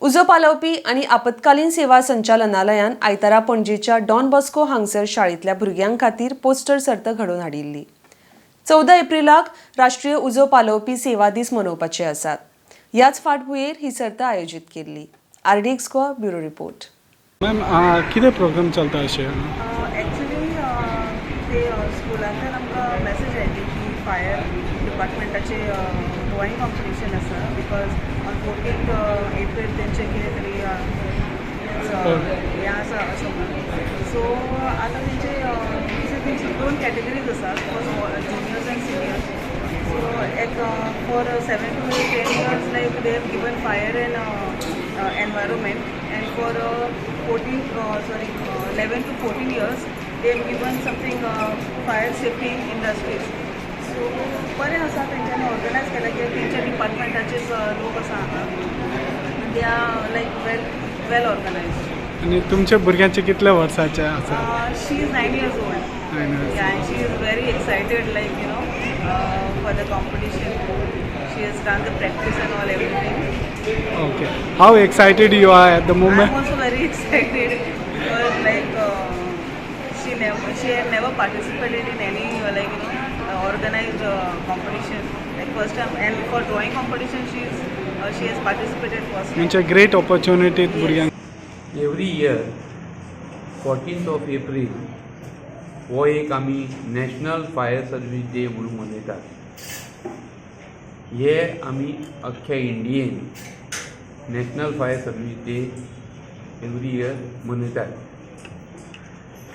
उजो पालवपी आणि आपत्कालीन सेवा संचालनालयान आयतारा पणजेच्या डॉन बॉस्को हांगसर शाळेंतल्या भुरग्यां खातीर पोस्टर सर्त घडोवन हाडिल्ली। 14 एप्रिलाक राष्ट्रीय उजो पालवपी सेवा दीस मनोवपाचे आसात। ह्याच फाटभुंयेर ही सर्त आयोजीत केल्ली। RDXGOA bureau report. मैम कितें प्रोग्राम चलता अशें? एक्चुअली ते स्कुलांतल्यान आमकां मॅसेज आयली की फायर डिपार्टमेंटाचे ड्रॉइंग कॉम्पिटिशन आसा बिकॉज ऑन 14th एप्रील तेंचे कितें तरी हें आसा अशें म्हणून। सो आतां तेंचे दोन कॅटेगरीज आसात, first juniors end seniors. So एक for 7 to 10 years like they have given fire and environment, and for 11 to 14 years they have given something fire safety industries. So बरें आसा तेंच्यांनी ऑर्गनायज केला की तेंच्या डिपार्टमेंटाचेच लोक आसा हांगा, they are like well organised. आनी तुमच्या भुरग्यांचे कितल्या वर्साचे आसा? शी is 9 years old. And she is very excited, like for the competition. She has done the practice and all, everything. Okay. How excited you are at the moment? I'm also very excited because she had never participated in any organized competition, like first time. And for drawing competition, she has participated first time. It's a great opportunity for भुरग्यांक. Every year 14th of April हो एक आमी national fire service day म्हणून मनयतात। हे आमी अख्ख्या Indian national fire service day every year मनयतात।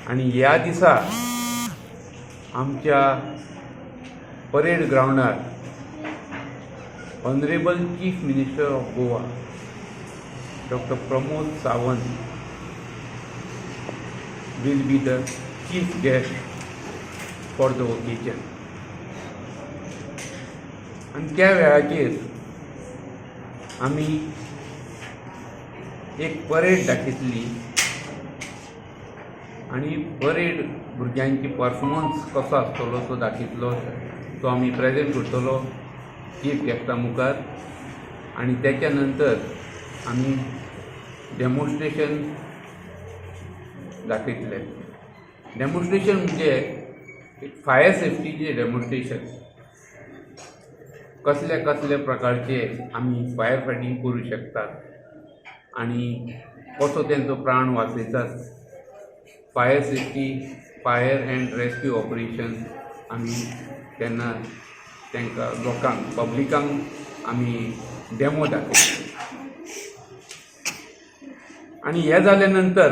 आनी ह्या दिसा आमच्या परेड ग्राउंडार honourable chief minister of Goa doctor Pramod Sawant will be the chief guest for the occasion. आणि त्या वेळाचेर आमी एक परेड दाखयतली आणि परेड भुरग्यांची परफॉर्मन्स कसो आसतलो तो दाखयतलो, तो आमी प्रेजेंट करतलो चीफ गेस्टा मुखार। आणि त्याच्या नंतर आमी डेमॉन्स्ट्रेशन दाखयतले। डेमॉन्स्ट्रेशन म्हणजे एक फायर सेफ्टीचे डेमॉन्स्ट्रेशन, कसले कसले प्रकारचे आमी फायर फायटिंग करू शकतात आणि कसो तेंचो प्राण वाचयतात। Fire safety, fire and rescue operation आमी तेन्ना तांकां लोकांक पब्लिकांक आमी डेमो दाखयतले। आणि हे जाल्या नंतर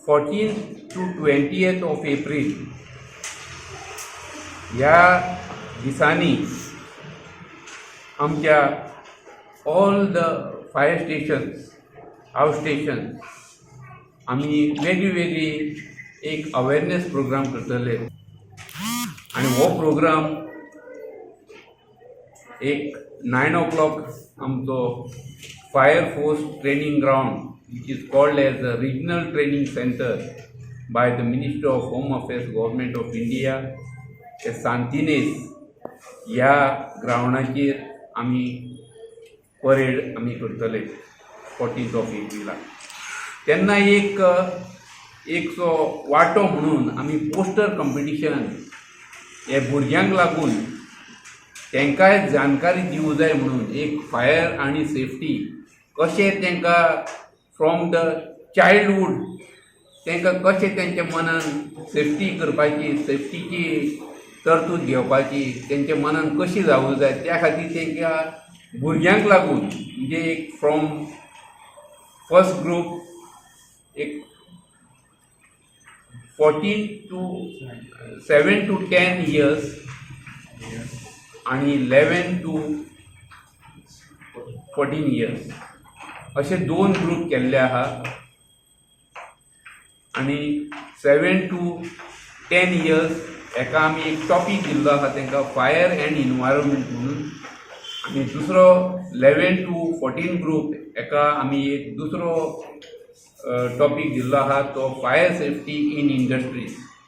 14th to 20th of April ह्या दिसांनी आमच्या all the fire stations, house stations आमी वेगळी एक अवेरनेस प्रोग्राम करतले। आणि हो प्रोग्राम एक 9 o'clock आमचो fire force training ground which is called as the Regional Training Center by the Minister of Home Affairs, Government of India, सांतिनेज ह्या ग्राउंडाचेर आमी परेड आमी करतले 14th of April। तेन्ना एक सो वाटो म्हणून आमी पोस्टर कॉम्पिटिशन हे भुरग्यांक लागून तांकांय जानकारी दिवूं जाय म्हणून एक फायर आनी सेफ्टी कशें तांकां फ्रॉम द चायल्डहूड तांकां कशें तेंच्या मनान सेफ्टी करपाची, सेफ्टीची तरतूद घेवपाची तेंच्या मनान कशी जावूं जाय, त्या खातीर तांकां भुरग्यांक लागून म्हणजे एक फ्रॉम फर्स्ट ग्रूप एक 7 to 10 years आणि 11 to 14 years असे दोन ग्रुप केल्ले आहा। आणि 7 to 10 years एका आमी एक टॉपिक दिल्लो आहा तांकां फायर अँड इन्वायरमेंट म्हणून, आणि दुसरो 11 to 14 ग्रुप एका आमी एक दुसरो टॉपिक दिल्लो आहा तो फायर सेफ्टी इन इंडस्ट्रीज।